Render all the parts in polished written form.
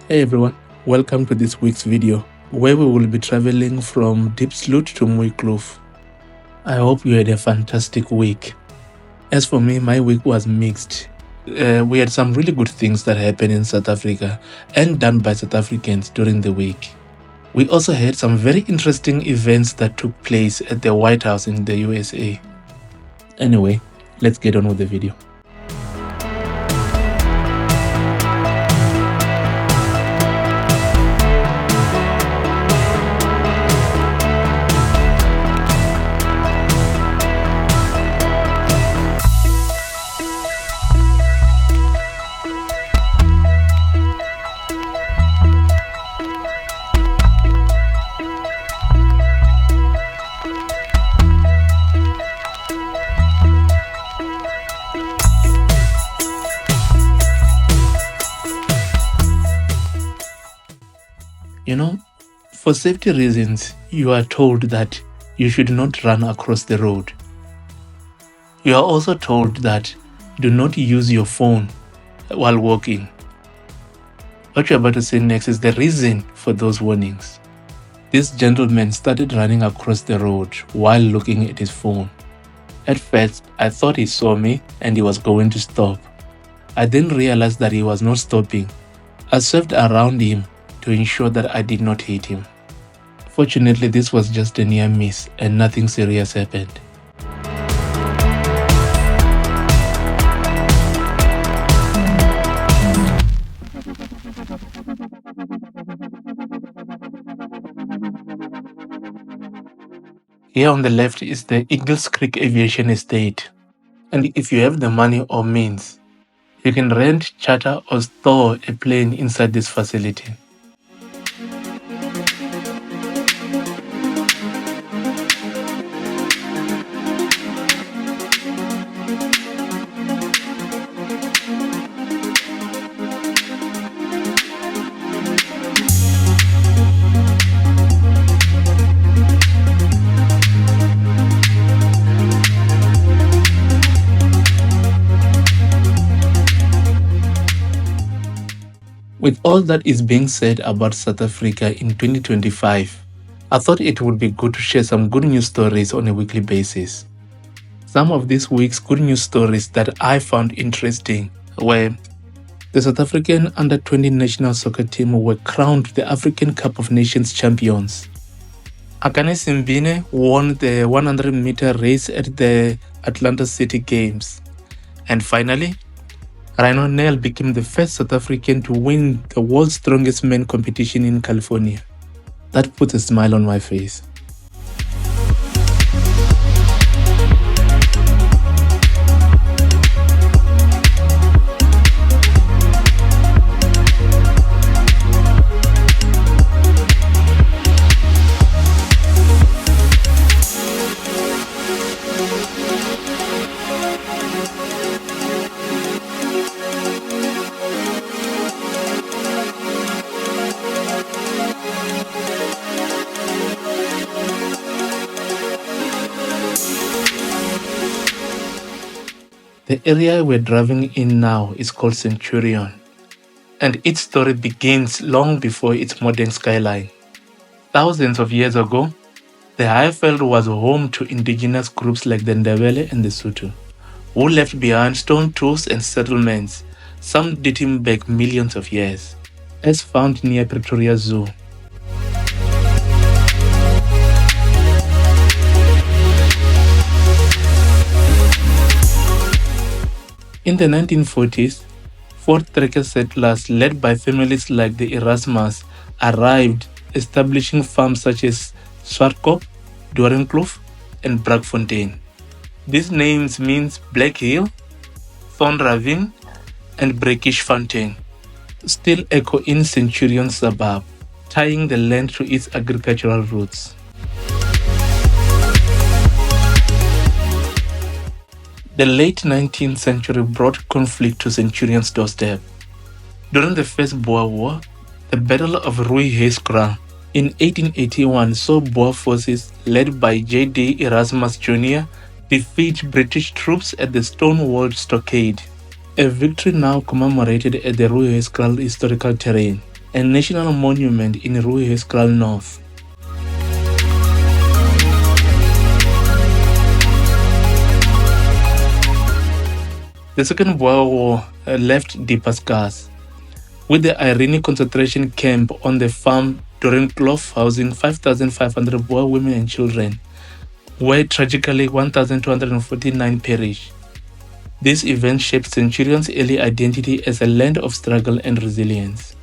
Hey everyone, welcome to this week's video, where we will be traveling from Diepsloot to Mooikloof. I hope you had a fantastic week. As for me, my week was mixed. We had some really good things that happened in South Africa and done by South Africans during the week. We also had some very interesting events that took place at the White House in the USA. Anyway, let's get on with the video. You know, for safety reasons, you are told that you should not run across the road. You are also told that do not use your phone while walking. What you're about to say next is the reason for those warnings. This gentleman started running across the road while looking at his phone. At first, I thought he saw me and he was going to stop. I then realized that he was not stopping. I swerved around him to ensure that I did not hit him. Fortunately, this was just a near miss and nothing serious happened. Here on the left is the Eagles Creek Aviation Estate, and if you have the money or means, you can rent, charter or store a plane inside this facility. With all that is being said about South Africa in 2025, I thought it would be good to share some good news stories on a weekly basis. Some of this week's good news stories that I found interesting were the South African under-20 national soccer team were crowned the African Cup of Nations champions. Akane Simbine won the 100-meter race at the Atlanta City Games. And finally, Rhino Nel became the first South African to win the world's strongest man competition in California. That puts a smile on my face. The area we're driving in now is called Centurion, and its story begins long before its modern skyline. Thousands of years ago, the Highveld was home to indigenous groups like the Ndebele and the Sotho, who left behind stone tools and settlements, some dating back millions of years, as found near Pretoria Zoo. In the 1940s, fourth-tracker settlers led by families like the Erasmus arrived, establishing farms such as Swartkop, Doornkloof, and Brakfontein. These names means Black Hill, Thorn Ravine, and Breakish Fountain still echo in Centurion suburb, tying the land to its agricultural roots. The late 19th century brought conflict to Centurion's doorstep. During the First Boer War, the Battle of Rooihoekstraat In 1881 saw Boer forces led by J.D. Erasmus Jr. defeat British troops at the Stonewall Stockade, a victory now commemorated at the Ruihoekstraat Historical Terrain, a national monument in Ruihoekstraat North. The Second Boer War left deeper scars, with the Irene concentration camp on the farm Doornkloof housing 5,500 Boer women and children, where tragically 1,249 perished. This event shaped Centurion's early identity as a land of struggle and resilience.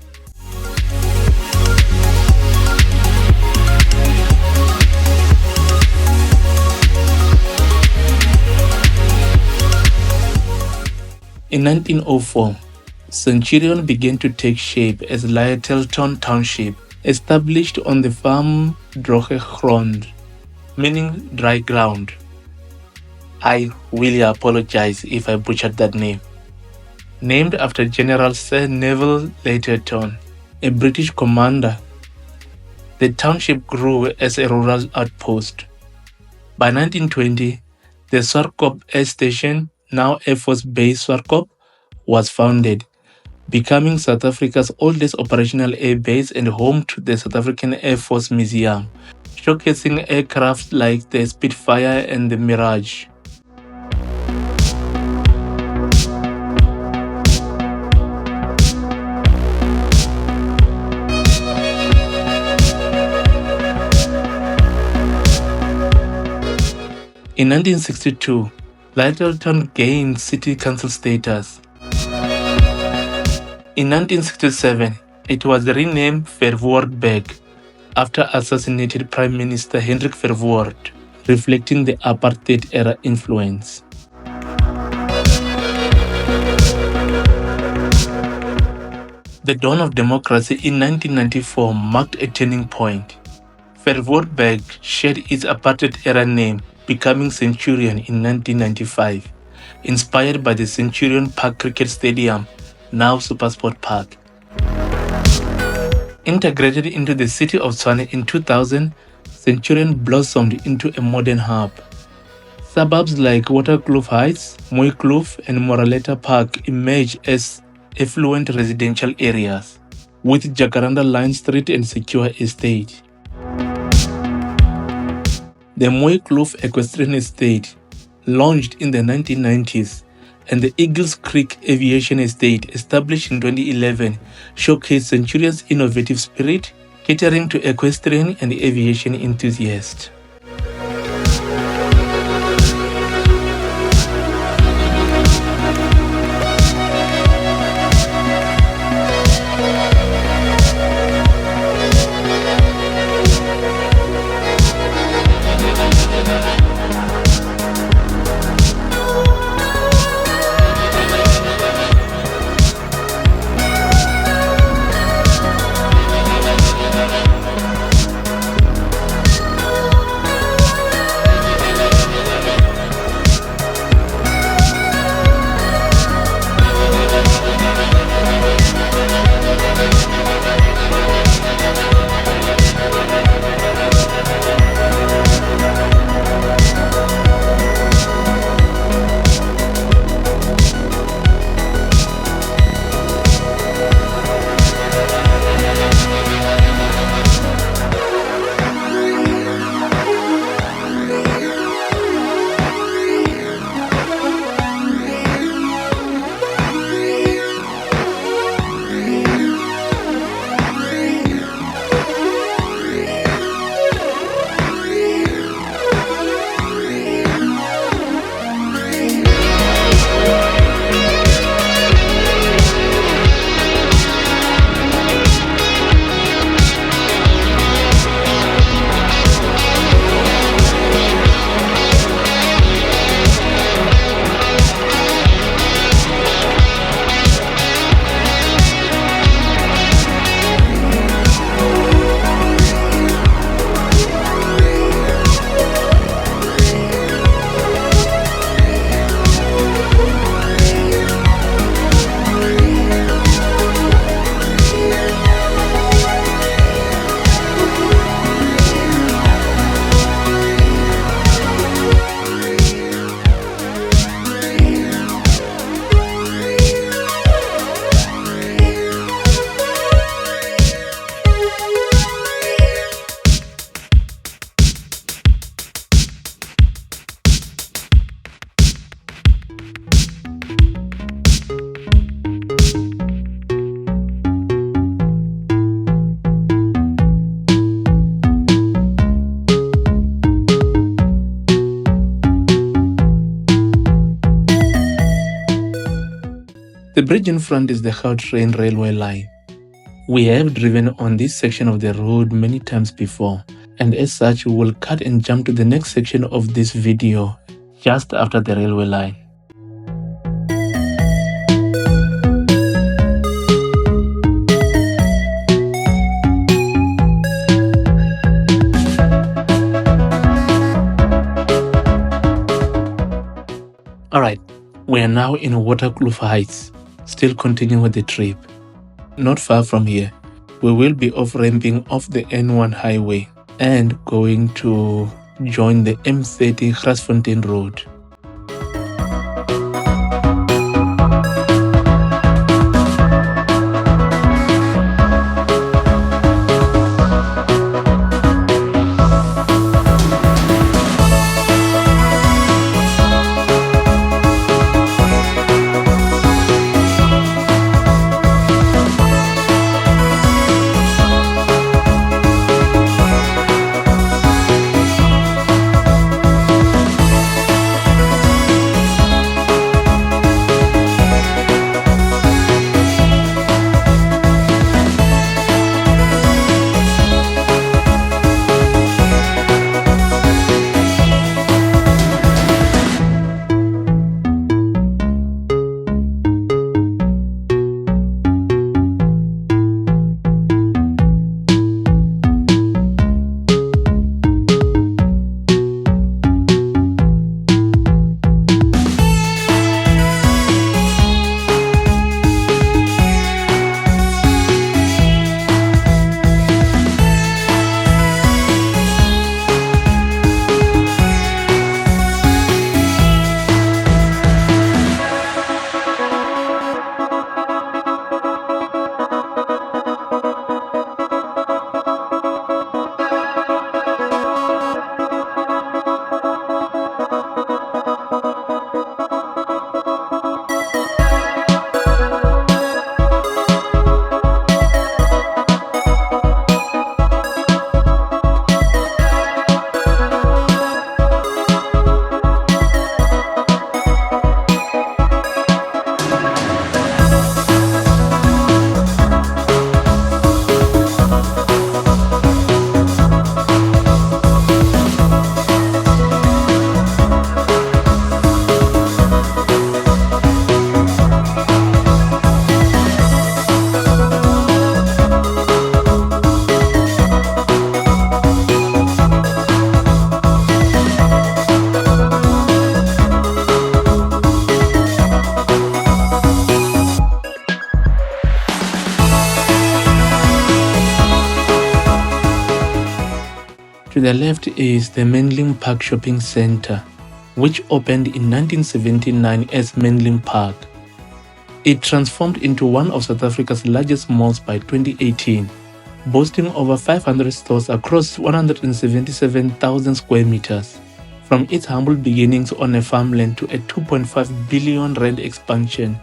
In 1904, Centurion began to take shape as Lyttelton Township, established on the farm Droge Grond, meaning dry ground. I really apologize if I butchered that name. Named after General Sir Neville Lyttelton, a British commander, the township grew as a rural outpost. By 1920, the Swartkop Air Station, now Air Force Base Swartkop, was founded, becoming South Africa's oldest operational air base and home to the South African Air Force Museum, showcasing aircraft like the Spitfire and the Mirage. In 1962, Lyttelton gained city council status. In 1967, it was renamed Verwoerdberg after assassinated Prime Minister Hendrik Verwoerd, reflecting the apartheid-era influence. The dawn of democracy in 1994 marked a turning point. Verwoerdberg shared its apartheid-era name, becoming Centurion in 1995, inspired by the Centurion Park Cricket Stadium, now SuperSport Park. Integrated into the city of Tshwane in 2000, Centurion blossomed into a modern hub. Suburbs like Waterkloof Heights, Mooikloof, and Moraletta Park emerge as affluent residential areas, with Jacaranda Line Street and Secure Estate. The Mooikloof Equestrian Estate, launched in the 1990s, and the Eagles Creek Aviation Estate, established in 2011, showcased Centurion's innovative spirit, catering to equestrian and aviation enthusiasts. The bridge in front is the Gauteng railway line. We have driven on this section of the road many times before, and as such we will cut and jump to the next section of this video just after the railway line. Alright, we are now in Mooikloof Heights, still continuing with the trip. Not far from here, we will be off-ramping off the N1 highway and going to join the M30 Grasfontein Road. To the left is the Menlyn Park Shopping Centre, which opened in 1979 as Menlyn Park. It transformed into one of South Africa's largest malls by 2018, boasting over 500 stores across 177,000 square meters. From its humble beginnings on a farmland to a 2.5 billion rand expansion,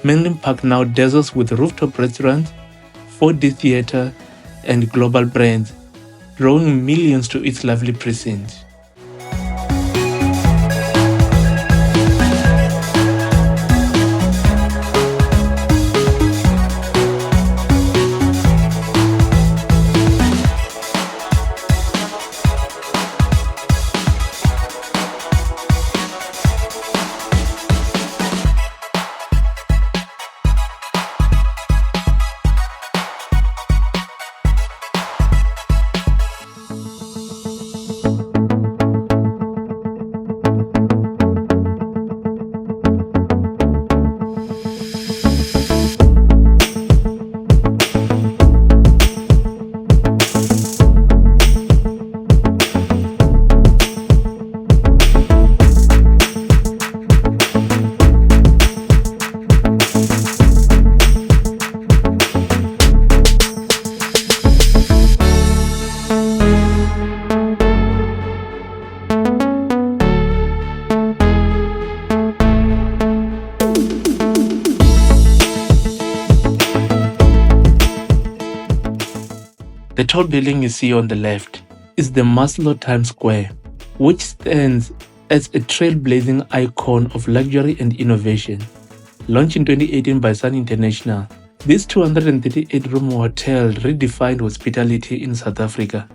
Menlyn Park now dazzles with rooftop restaurants, 4D theatre, and global brands, drawing millions to its lively precinct. The tall building you see on the left is the Maslow Times Square, which stands as a trailblazing icon of luxury and innovation. Launched in 2018 by Sun International, this 238-room hotel redefined hospitality in South Africa,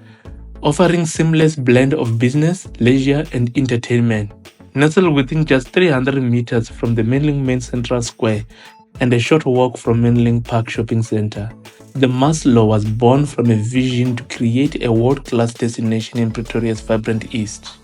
offering seamless blend of business, leisure, and entertainment. Nestled within just 300 meters from the Menlink Main Central Square and a short walk from Menlink Park Shopping Center, the Maslow was born from a vision to create a world-class destination in Pretoria's vibrant East.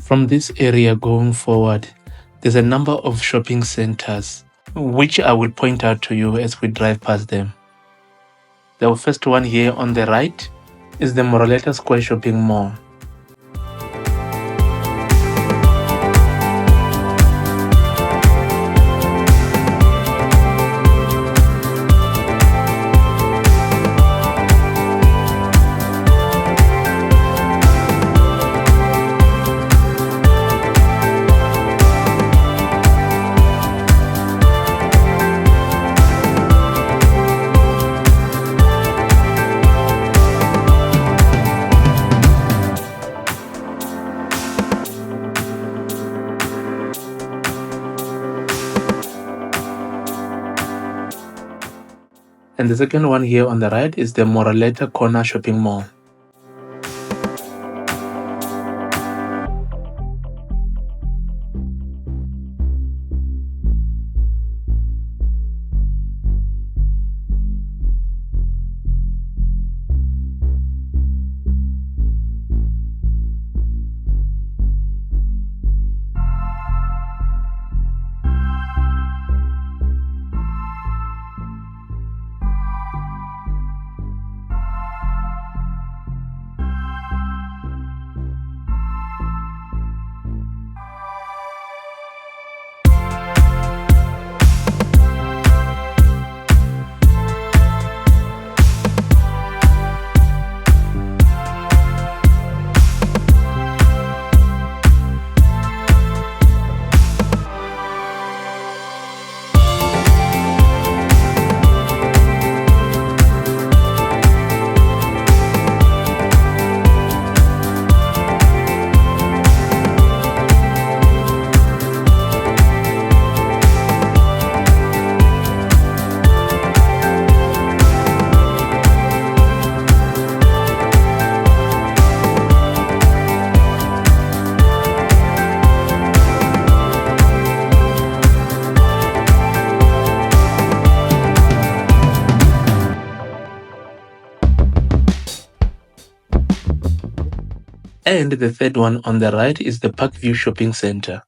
From this area going forward, there's a number of shopping centers, which I will point out to you as we drive past them. The first one here on the right is the Moroleta Square Shopping Mall. And the second one here on the right is the Moraleta Corner Shopping Mall. And the third one on the right is the Parkview Shopping Center.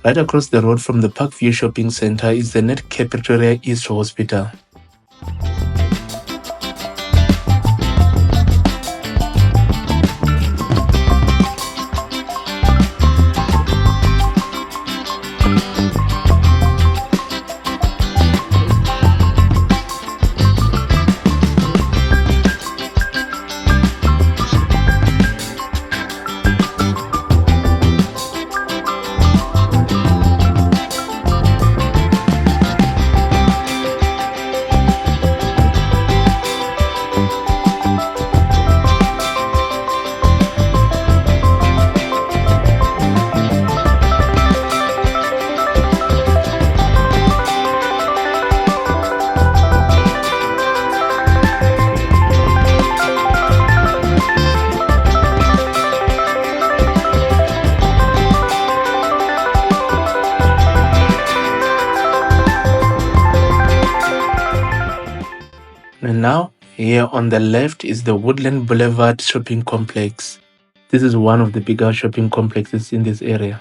Right across the road from the Parkview Shopping Center is the Netcare Pretoria East Hospital. And now, here on the left is the Woodland Boulevard Shopping Complex. This is one of the bigger shopping complexes in this area.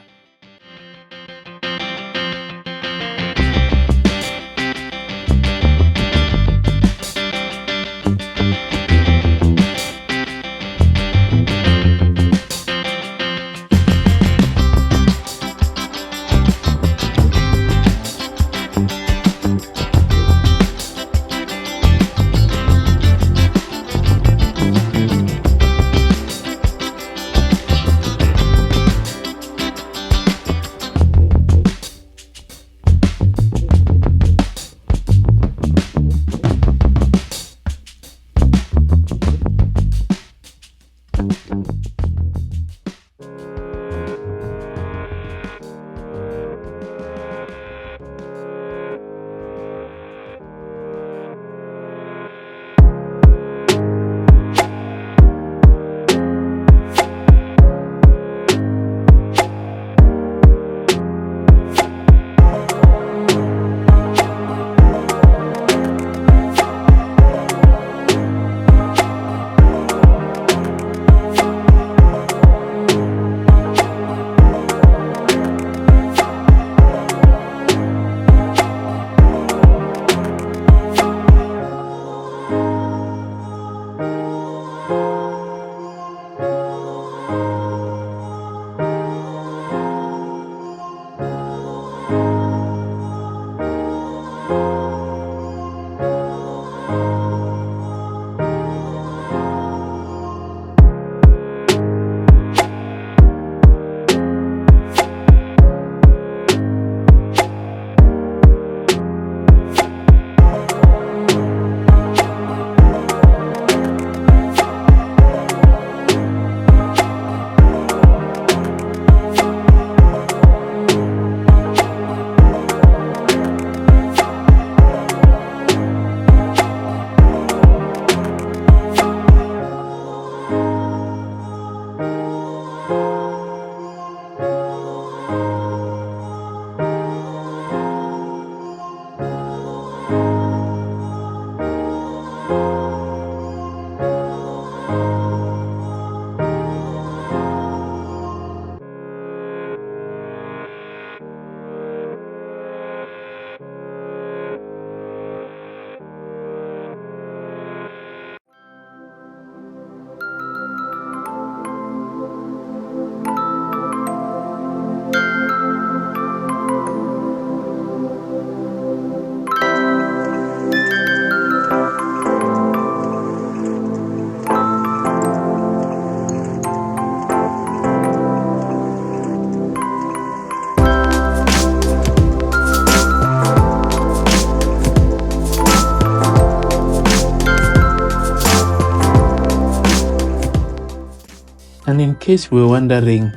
And in case you were wondering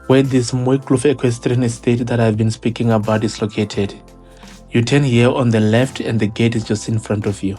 where this Mooikloof Equestrian Estate that I've been speaking about is located, you turn here on the left and the gate is just in front of you.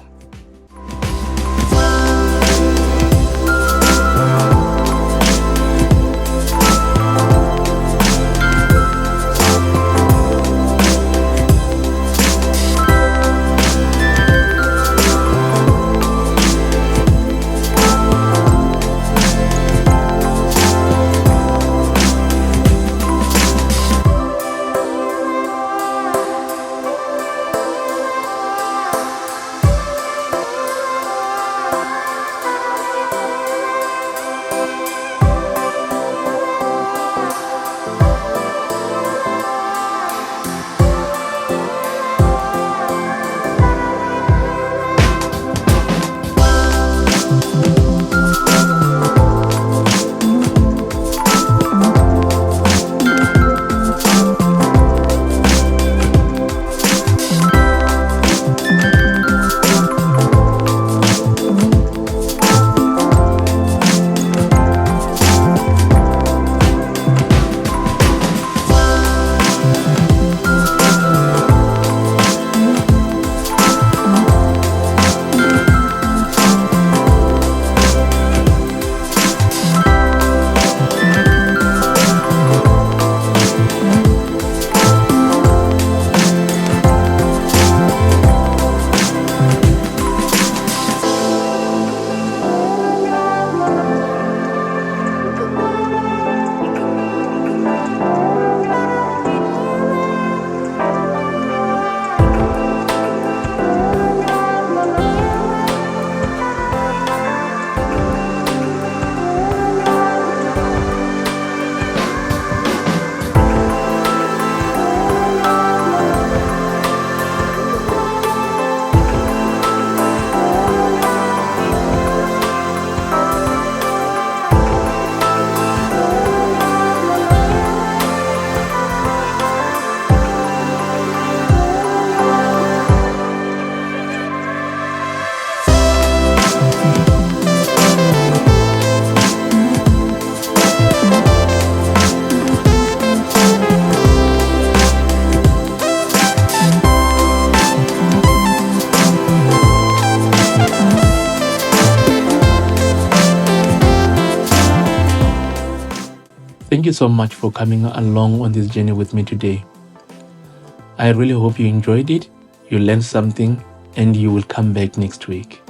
Thank you so much for coming along on this journey with me today. I really hope you enjoyed it, you learned something, and you will come back next week.